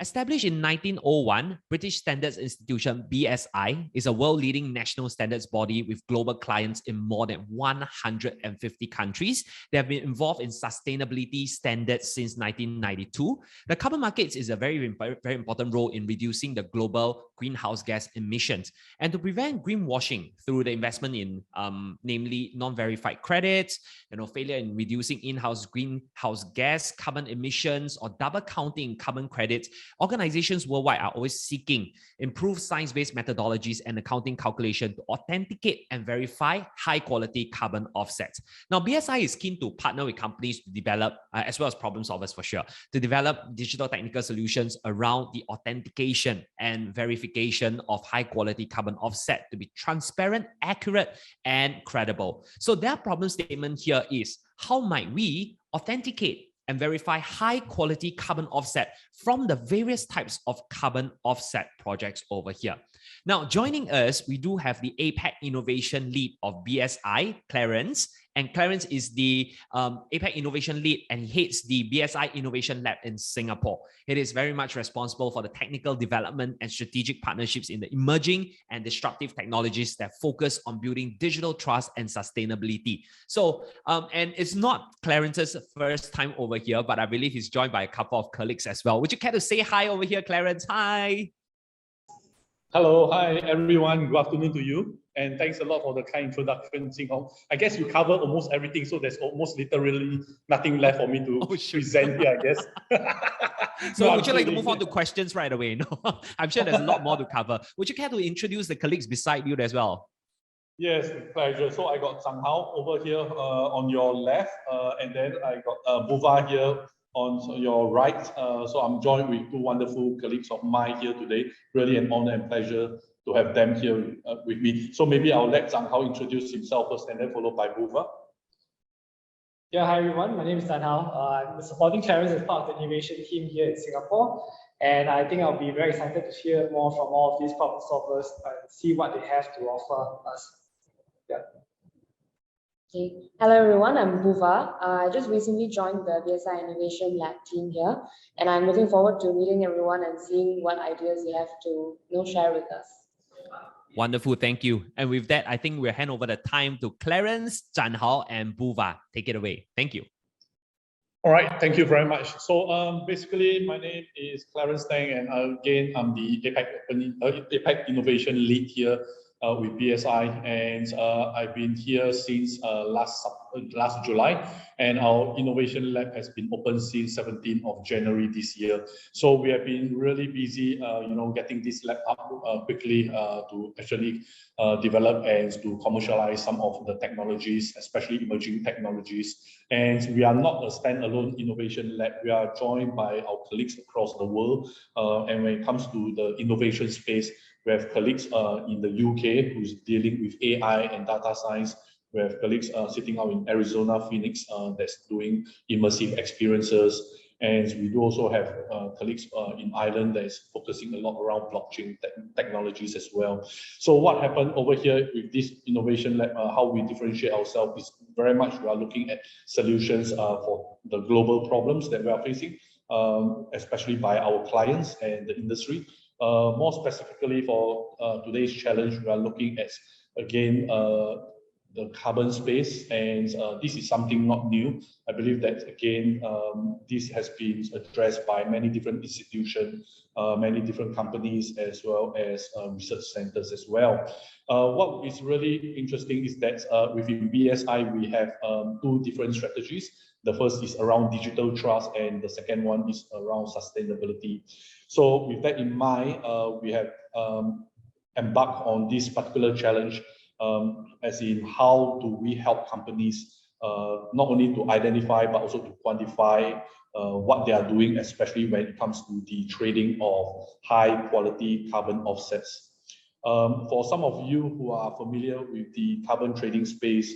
Established in 1901, British Standards Institution BSI is a world-leading national standards body with global clients in more than 150 countries. They have been involved in sustainability standards since 1992. The carbon markets is a very important role in reducing the global greenhouse gas emissions and to prevent greenwashing through the investment in namely non-verified credits, failure in reducing in-house greenhouse gas carbon emissions or double counting carbon credits. Organizations worldwide are always seeking improved science-based methodologies and accounting calculation to authenticate and verify high-quality carbon offsets. Now, BSI is keen to partner with companies to develop, as well as problem solvers for sure, to develop digital technical solutions around the authentication and verification of high-quality carbon offset to be transparent, accurate, and credible. So their problem statement here is, how might we authenticate and verify high-quality carbon offset from the various types of carbon offset projects over here? Now, joining us, we do have the APAC Innovation Lead of BSI, Clarence. And Clarence is the APAC Innovation Lead, and he heads the BSI Innovation Lab in Singapore. It is very much responsible for the technical development and strategic partnerships in the emerging and disruptive technologies that focus on building digital trust and sustainability. So, and it's not Clarence's first time over here, but I believe he's joined by a couple of colleagues as well. Would you care to say hi over here, Clarence? Hi. Hello, hi everyone. Good afternoon to you. And thanks a lot for the kind introduction, Xing. I guess you covered almost everything, so there's almost literally nothing left for me to present here, I guess. So would you like to move on to questions right away? No, I'm sure there's a lot more to cover. Would you care to introduce the colleagues beside you as well? Yes, pleasure. So I got Zhang Hao over here on your left, and then I got Buva here on your right. So I'm joined with two wonderful colleagues of mine here today. Really an honor and pleasure to have them here with me. So maybe I'll let Zhang Hao introduce himself first and then followed by Buva. Yeah, hi everyone. My name is Zhang Hao. I'm supporting Clarence as part of the innovation team here in Singapore. And I think I'll be very excited to hear more from all of these problem solvers and see what they have to offer us. Yeah. Okay. Hello everyone, I'm Buva. I just recently joined the BSI Innovation Lab team here, and I'm looking forward to meeting everyone and seeing what ideas they have to share with us. Wonderful, thank you. And with that, I think we'll hand over the time to Clarence, Zhang Hao, and Buva. Take it away. Thank you. All right, thank you very much. So basically, my name is Clarence Tang, and again, I'm the APAC Innovation Lead here with BSI, and I've been here since last July, and our innovation lab has been open since 17th of January this year. So we have been really busy, getting this lab up quickly to actually develop and to commercialize some of the technologies, especially emerging technologies. And we are not a standalone innovation lab. We are joined by our colleagues across the world. And when it comes to the innovation space, we have colleagues in the UK who's dealing with AI and data science. We have colleagues sitting out in Arizona, Phoenix, that's doing immersive experiences. And we do also have colleagues in Ireland that is focusing a lot around blockchain technologies as well. So what happened over here with this innovation lab, how we differentiate ourselves is very much we are looking at solutions for the global problems that we are facing, especially by our clients and the industry. More specifically for today's challenge, we are looking at, again, the carbon space, and this is something not new. I believe that, again, this has been addressed by many different institutions, many different companies, as well as research centers as well. What is really interesting is that within BSI, we have two different strategies. The first is around digital trust, and the second one is around sustainability. So with that in mind, we have embarked on this particular challenge, as in how do we help companies not only to identify but also to quantify what they are doing, especially when it comes to the trading of high quality carbon offsets. For some of you who are familiar with the carbon trading space,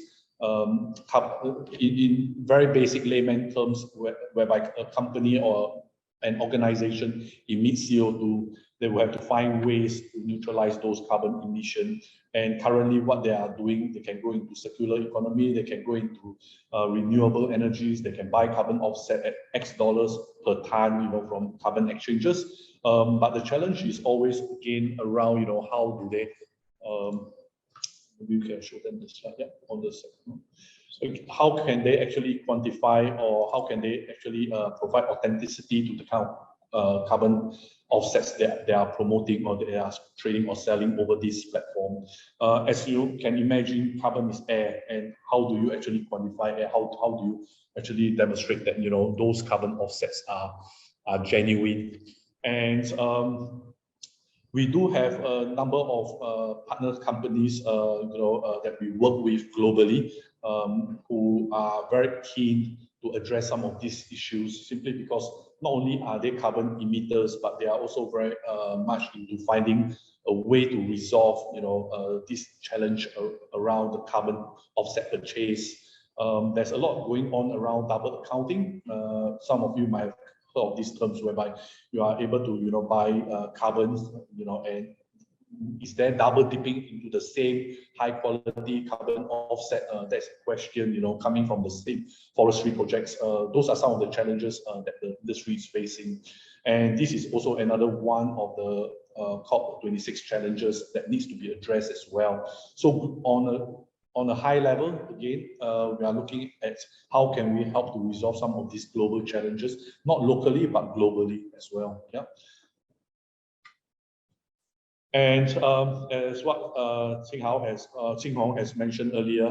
in very basic layman terms, whereby a company or an organization emits CO2, they will have to find ways to neutralize those carbon emissions. And currently what they are doing, they can go into circular economy, they can go into renewable energies, they can buy carbon offset at X dollars per ton, from carbon exchanges. But the challenge is always again around, how do they, maybe you can show them the slide, yeah, on the second. So how can they actually quantify, or how can they actually provide authenticity to the kind of carbon offsets that they are promoting or they are trading or selling over this platform? As you can imagine, carbon is air, and how do you actually quantify air? How do you actually demonstrate that those carbon offsets are genuine? And we do have a number of partner companies, that we work with globally, who are very keen to address some of these issues, simply because not only are they carbon emitters, but they are also very much into finding a way to resolve, this challenge around the carbon offset purchase. There's a lot going on around double accounting. Some of you might have heard of these terms, whereby you are able to, buy carbon, and is there double dipping into the same high quality carbon offset? That's a question, coming from the same forestry projects. Those are some of the challenges that the industry is facing. And this is also another one of the COP26 challenges that needs to be addressed as well. So on a high level, again, we are looking at how can we help to resolve some of these global challenges, not locally, but globally as well. Yeah. And as what Xing Hong has mentioned earlier,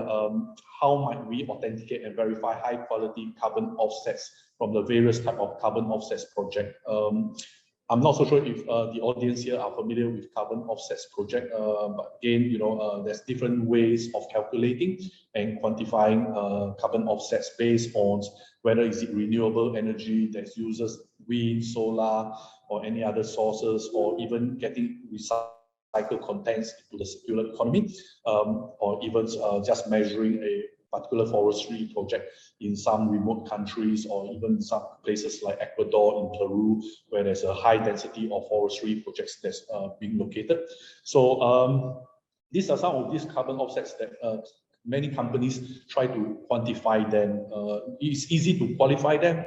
how might we authenticate and verify high quality carbon offsets from the various type of carbon offsets project? I'm not so sure if the audience here are familiar with carbon offsets project, but again, there's different ways of calculating and quantifying carbon offsets based on whether is it renewable energy that uses wind, solar, or any other sources, or even getting recycled contents into the circular economy, or even just measuring a particular forestry project in some remote countries, or even some places like Ecuador and Peru, where there's a high density of forestry projects that's being located. So these are some of these carbon offsets that many companies try to quantify them. It's easy to qualify them,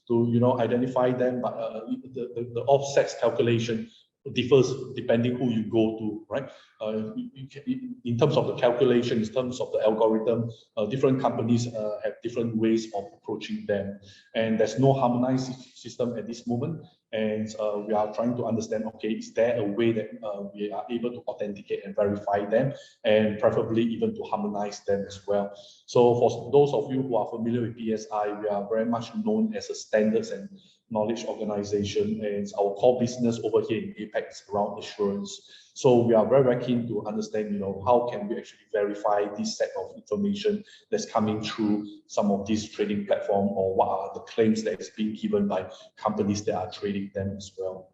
to identify them, but the offsets calculation differs depending who you go to, right? In terms of the calculation, in terms of the algorithm, different companies have different ways of approaching them, and there's no harmonized system at this moment. And we are trying to understand, okay, is there a way that we are able to authenticate and verify them, and preferably even to harmonize them as well. So for those of you who are familiar with BSI, we are very much known as a standards and knowledge organization, and our core business over here in APAC is around assurance. So we are very, very keen to understand, how can we actually verify this set of information that's coming through some of these trading platform, or what are the claims that is being given by companies that are trading them as well.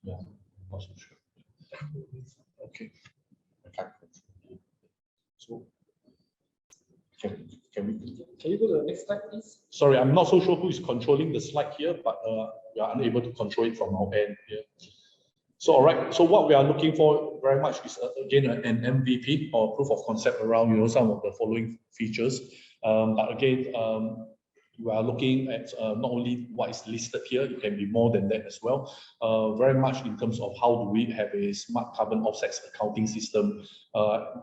Yeah, not so sure. Okay. So Can you go to the next slide, please? Sorry, I'm not so sure who is controlling the slide here, but we are unable to control it from our end here. So, all right. So what we are looking for very much is again an MVP or proof of concept around some of the following features. But again, we are looking at not only what is listed here, it can be more than that as well. Very much in terms of how do we have a smart carbon offsets accounting system,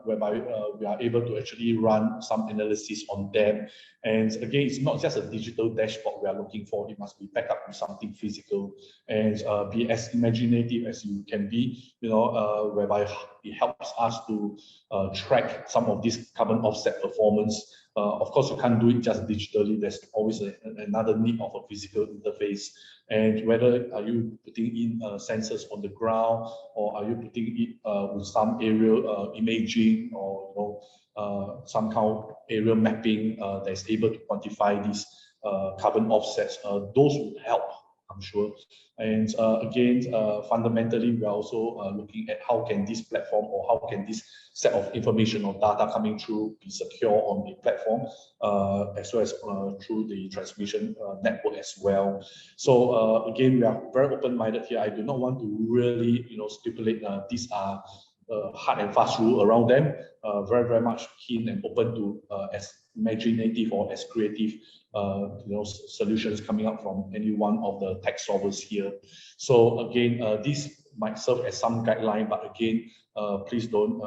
whereby we are able to actually run some analysis on them. And again, it's not just a digital dashboard we are looking for, it must be backed up with something physical, and be as imaginative as you can be, whereby it helps us to track some of this carbon offset performance. Of course, you can't do it just digitally. There's always another need of a physical interface. And whether are you putting in sensors on the ground, or are you putting it with some aerial imaging, or some kind of aerial mapping that's able to quantify these carbon offsets. Those would help I'm sure. And again, fundamentally, we are also looking at how can this platform or how can this set of information or data coming through be secure on the platform, as well as through the transmission network as well. So again, we are very open-minded here. I do not want to really, stipulate these are hard and fast rule around them. Very, very much keen and open to as imaginative or as creative solutions coming up from any one of the tech solvers here. So again, this might serve as some guideline, but again, please don't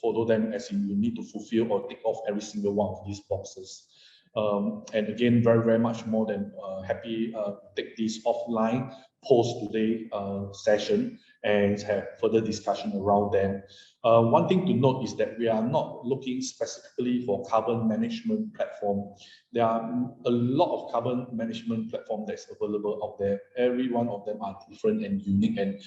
follow them as in you need to fulfill or tick off every single one of these boxes. And again, very, very much more than happy to take this offline post today session and have further discussion around them. One thing to note is that we are not looking specifically for carbon management platform. There are a lot of carbon management platform that's available out there. Every one of them are different and unique and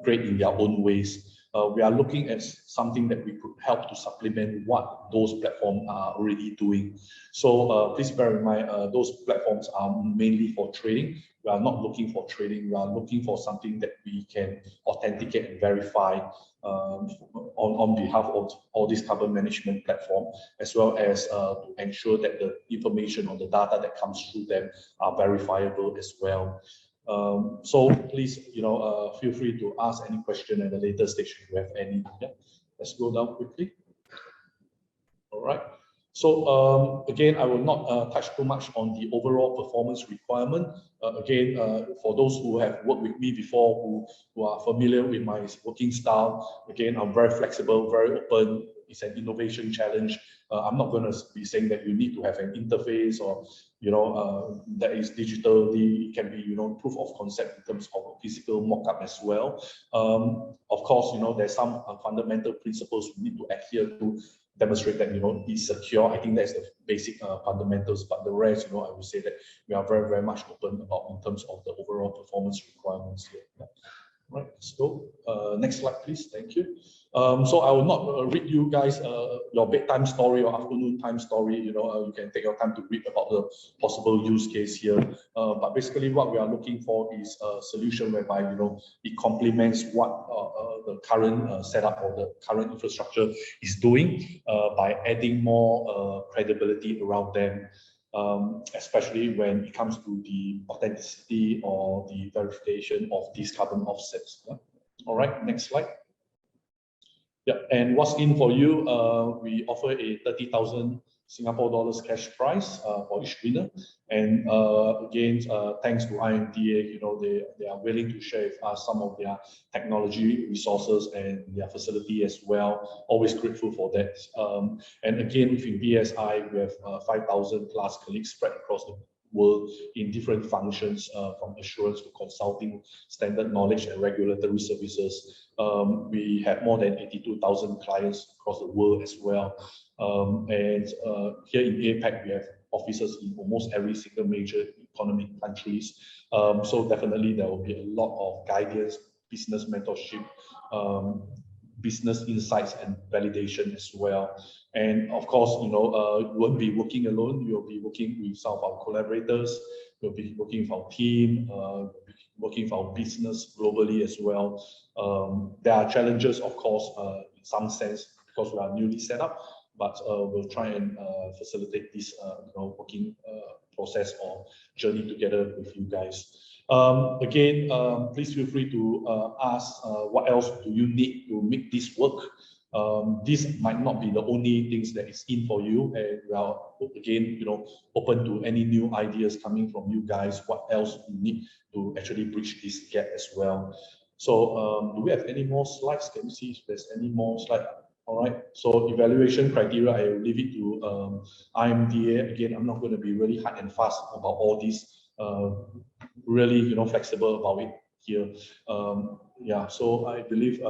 great in their own ways. We are looking at something that we could help to supplement what those platforms are already doing. So please bear in mind, those platforms are mainly for trading. We are not looking for trading. We are looking for something that we can authenticate and verify on behalf of all these carbon management platform, as well as to ensure that the information or the data that comes through them are verifiable as well. So please, feel free to ask any question at a later stage if you have any. Yeah. Let's go down quickly. All right. So again, I will not touch too much on the overall performance requirement. Again, for those who have worked with me before, who are familiar with my working style, again, I'm very flexible, very open. It's an innovation challenge. I'm not going to be saying that you need to have an interface or, that is digitally, it can be, proof of concept in terms of a physical mock-up as well. Of course, there's some fundamental principles we need to adhere to, demonstrate that it's secure. I think that's the basic fundamentals, but the rest, I would say that we are very, very much open about in terms of the overall performance requirements here. Yeah. Right, let's go. Next slide, please. Thank you. So I will not read you guys your bedtime story or afternoon time story. You can take your time to read about the possible use case here. But basically, what we are looking for is a solution whereby it complements what the current setup or the current infrastructure is doing by adding more credibility around them. Especially when it comes to the authenticity or the verification of these carbon offsets. Yeah. All right, next slide. Yeah, and what's in for you? We offer a 30,000 Singapore dollars cash prize for each winner. And again, thanks to IMDA, they are willing to share with us some of their technology resources and their facility as well. Always grateful for that. And again, within BSI, we have 5,000 plus colleagues spread across the world in different functions, from assurance to consulting, standard knowledge and regulatory services. We have more than 82,000 clients across the world as well. And here in APAC, we have offices in almost every single major economic countries. So definitely there will be a lot of guidance, business mentorship, business insights and validation as well. And of course, you won't be working alone. You'll be working with some of our collaborators. We'll be working with our team, working with our business globally as well. There are challenges, of course, in some sense, because we are newly set up, but we'll try and facilitate this working process or journey together with you guys. Again, please feel free to ask what else do you need to make this work. This might not be the only things that is in for you, and we are again, open to any new ideas coming from you guys. What else you need to actually bridge this gap as well. So, do we have any more slides? Can you see if there's any more slides? All right. So, evaluation criteria, I will leave it to IMDA. Again, I'm not going to be really hard and fast about all these. Really, flexible about it here. Yeah. So I believe.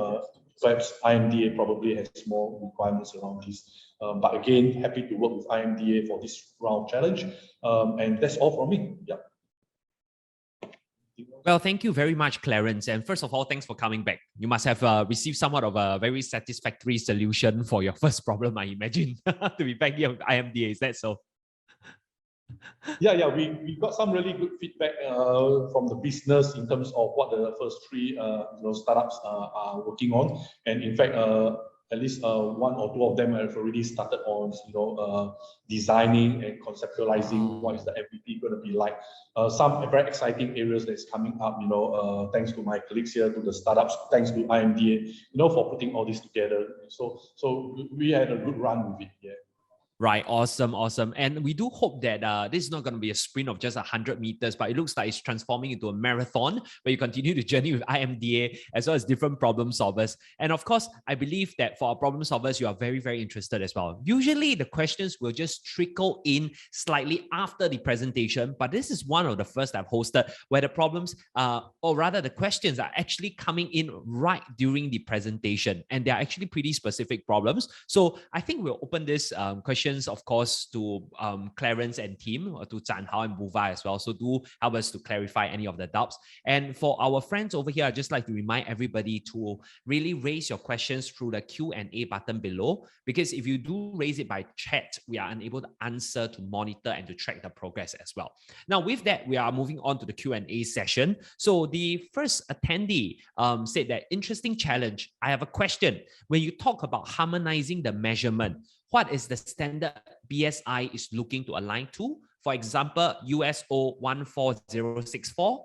Perhaps IMDA probably has more requirements around this. But again, happy to work with IMDA for this round challenge. And that's all from me. Yeah. Well, thank you very much, Clarence. And first of all, thanks for coming back. You must have received somewhat of a very satisfactory solution for your first problem, I imagine, to be back here with IMDA. Is that so? Yeah, we got some really good feedback from the business in terms of what the first three startups are working on, and in fact, at least one or two of them have already started on designing and conceptualizing what is the MVP going to be like. Some very exciting areas that's coming up. Thanks to my colleagues here, to the startups, thanks to IMDA, for putting all this together. So we had a good run with it. Yeah. Right, awesome. And we do hope that this is not going to be a sprint of just 100 meters, but it looks like it's transforming into a marathon where you continue to journey with IMDA as well as different problem solvers. And of course, I believe that for our problem solvers, you are very, very interested as well. Usually the questions will just trickle in slightly after the presentation, but this is one of the first I've hosted where the problems, or rather the questions are actually coming in right during the presentation, and they're actually pretty specific problems. So I think we'll open this question, of course, to Clarence and team, or to Zhan Hao and Buva as well. So do help us to clarify any of the doubts. And for our friends over here, I'd just like to remind everybody to really raise your questions through the Q&A button below, because if you do raise it by chat, we are unable to answer, to monitor, and to track the progress as well. Now, with that, we are moving on to the Q&A session. So the first attendee said that, interesting challenge. I have a question. When you talk about harmonizing the measurement, what is the standard BSI is looking to align to? For example, USO 14064,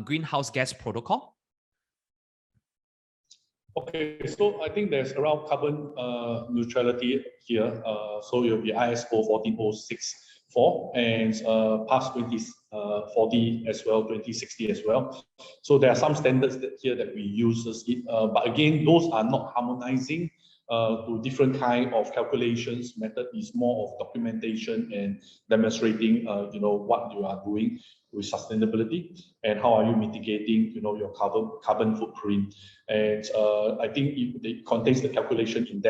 greenhouse gas protocol. Okay, so I think there's around carbon neutrality here. So it will be ISO 14064 and past 2040 as well, 2060 as well. So there are some standards here that we use it, but again, those are not harmonizing to different kind of calculations. Method is more of documentation and demonstrating, what you are doing with sustainability and how are you mitigating, your carbon footprint. And I think it contains the calculation in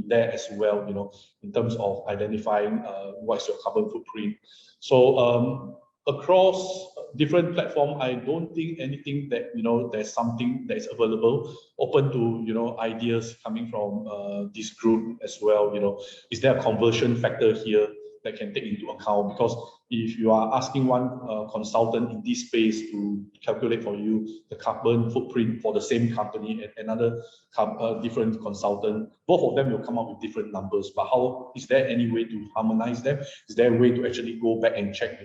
there as well, in terms of identifying what's your carbon footprint. So across different platform, I don't think anything that, there's something that is available, open to, ideas coming from this group as well. Is there a conversion factor here that can take into account? Because if you are asking one consultant in this space to calculate for you the carbon footprint for the same company and another different consultant, both of them will come up with different numbers. But how is there any way to harmonize them? Is there a way to actually go back and check,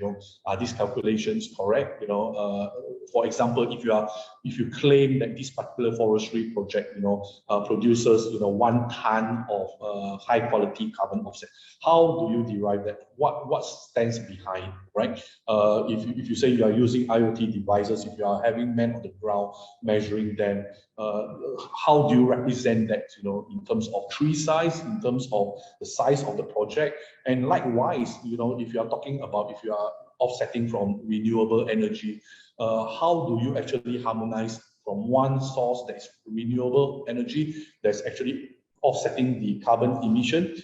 are these calculations correct? For example, if you claim that this particular forestry project, produces 1 ton of high quality carbon offset, how do you derive that? What stands behind, right? If you say you are using IoT devices, if you are having men on the ground measuring them, how do you represent that, in terms of tree size, in terms of the size of the project? And likewise, if you are talking about, if you are offsetting from renewable energy, how do you actually harmonize from one source that's renewable energy that's actually offsetting the carbon emission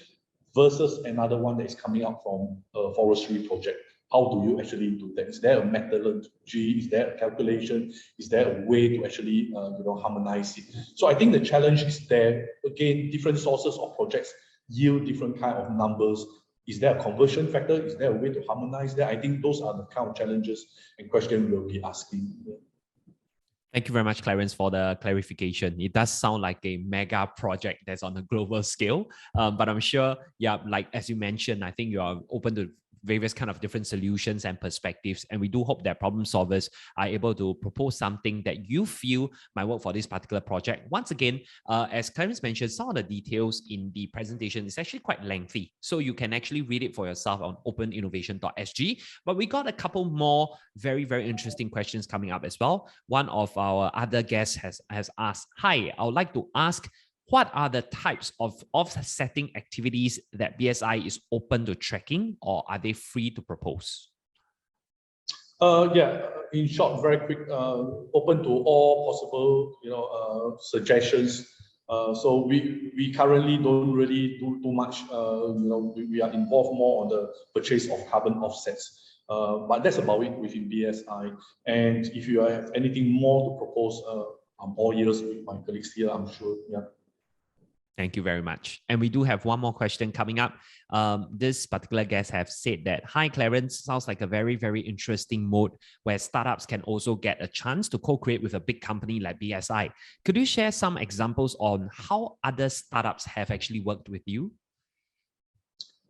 versus another one that is coming up from a forestry project? How do you actually do that? Is there a methodology? Is there a calculation? Is there a way to actually harmonize it? So I think the challenge is there. Again, different sources of projects yield different kind of numbers. Is there a conversion factor? Is there a way to harmonize that? I think those are the kind of challenges and questions we'll be asking. Thank you very much, Clarence, for the clarification. It does sound like a mega project that's on a global scale, but I'm sure, like as you mentioned, I think you are open to various kind of different solutions and perspectives, and we do hope that problem solvers are able to propose something that you feel might work for this particular project. Once again, as Clarence mentioned, some of the details in the presentation is actually quite lengthy, so you can actually read it for yourself on openinnovation.sg. But we got a couple more very, very interesting questions coming up as well. One of our other guests has asked, hi, I would like to ask, what are the types of offsetting activities that BSI is open to tracking, or are they free to propose? In short, very quick, open to all possible, suggestions. So we currently don't really do too much. We are involved more on the purchase of carbon offsets. But that's about it within BSI. And if you have anything more to propose, I'm all ears with my colleagues here, I'm sure. Yeah. Thank you very much. And we do have one more question coming up. This particular guest have said that, hi, Clarence, sounds like a very, very interesting mode where startups can also get a chance to co-create with a big company like BSI. Could you share some examples on how other startups have actually worked with you?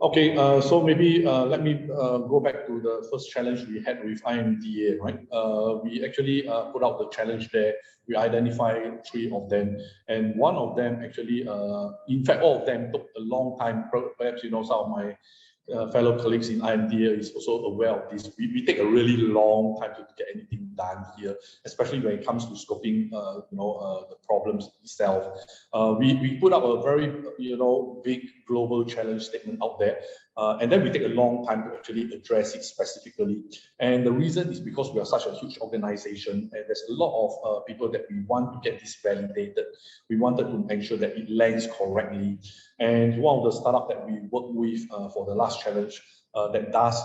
Okay, so maybe let me go back to the first challenge we had with IMDA, right? We actually put out the challenge there. We identified 3 of them, and one of them actually, in fact, all of them took a long time. Perhaps, you know, some of my fellow colleagues in IMDA is also aware of this. We take a really long time to get anything done here, especially when it comes to scoping, the problems itself. We put up a very, big global challenge statement out there, and then we take a long time to actually address it specifically. And the reason is because we are such a huge organization, and there's a lot of people that we want to get this validated. We wanted to ensure that it lands correctly. And one of the startups that we work with for the last challenge that does,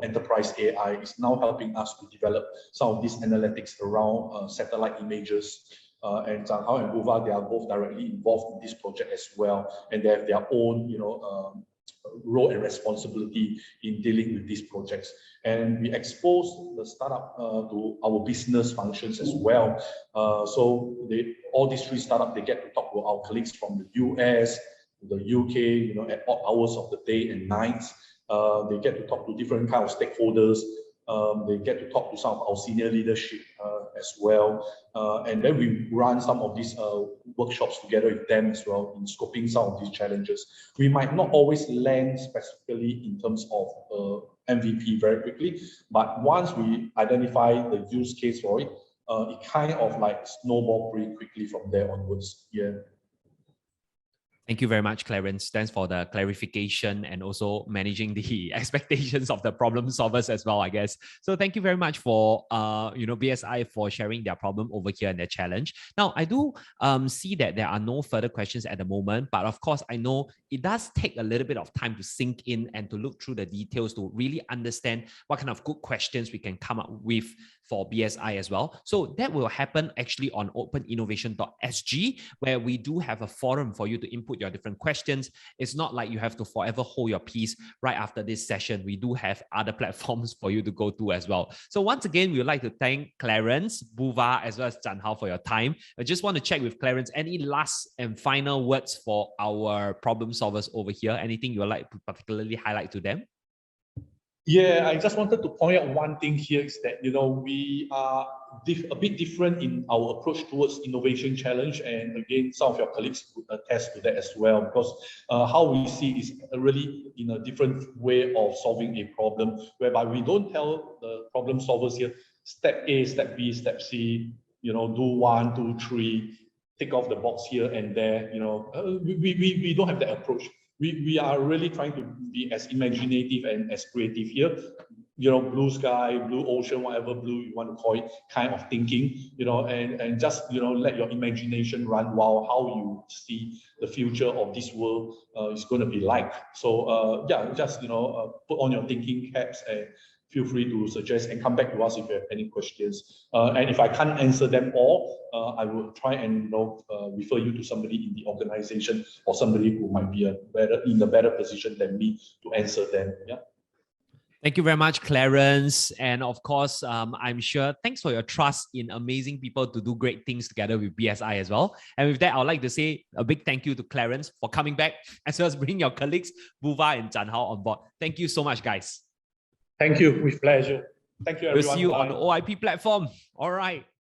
enterprise AI is now helping us to develop some of these analytics around satellite images. And Zhang Hao and Buva, they are both directly involved in this project as well, and they have their own, role and responsibility in dealing with these projects. And we expose the startup to our business functions as well. So all these 3 startups, they get to talk to our colleagues from the US, the UK, at odd hours of the day and nights. They get to talk to different kinds of stakeholders. They get to talk to some of our senior leadership as well. And then we run some of these workshops together with them as well in scoping some of these challenges. We might not always land specifically in terms of MVP very quickly, but once we identify the use case for it, it kind of like snowball pretty quickly from there onwards. Yeah. Thank you very much, Clarence. Thanks for the clarification and also managing the expectations of the problem solvers as well, I guess. So thank you very much for, BSI for sharing their problem over here and their challenge. Now, I do see that there are no further questions at the moment, but of course, I know it does take a little bit of time to sink in and to look through the details to really understand what kind of good questions we can come up with for BSI as well. So that will happen actually on openinnovation.sg, where we do have a forum for you to input your different questions. It's not like you have to forever hold your peace right after this session. We do have other platforms for you to go to as well. So once again, we would like to thank Clarence, Buva, as well as Zhan Hao for your time. I just want to check with Clarence, any last and final words for our problem solvers over here? Anything you would like to particularly highlight to them? Yeah, I just wanted to point out one thing here is that, we are a bit different in our approach towards innovation challenge. And again, some of your colleagues would attest to that as well, because how we see is really in a different way of solving a problem, whereby we don't tell the problem solvers here, step A, step B, step C, do 1, 2, 3, tick off the box here and there, we don't have that approach. We are really trying to be as imaginative and as creative here, blue sky, blue ocean, whatever blue you want to call it, kind of thinking, and just, let your imagination run wild, how you see the future of this world is going to be like. So just, put on your thinking caps and feel free to suggest and come back to us if you have any questions. And if I can't answer them all, I will try and refer you to somebody in the organization or somebody who might be in a better position than me to answer them. Yeah. Thank you very much, Clarence. And of course, I'm sure, thanks for your trust in amazing people to do great things together with BSI as well. And with that, I'd like to say a big thank you to Clarence for coming back, as well as bringing your colleagues, Buva and Zhan Hao, on board. Thank you so much, guys. Thank you. With pleasure. Thank you, everyone. We'll see you Bye. on the OIP platform. All right.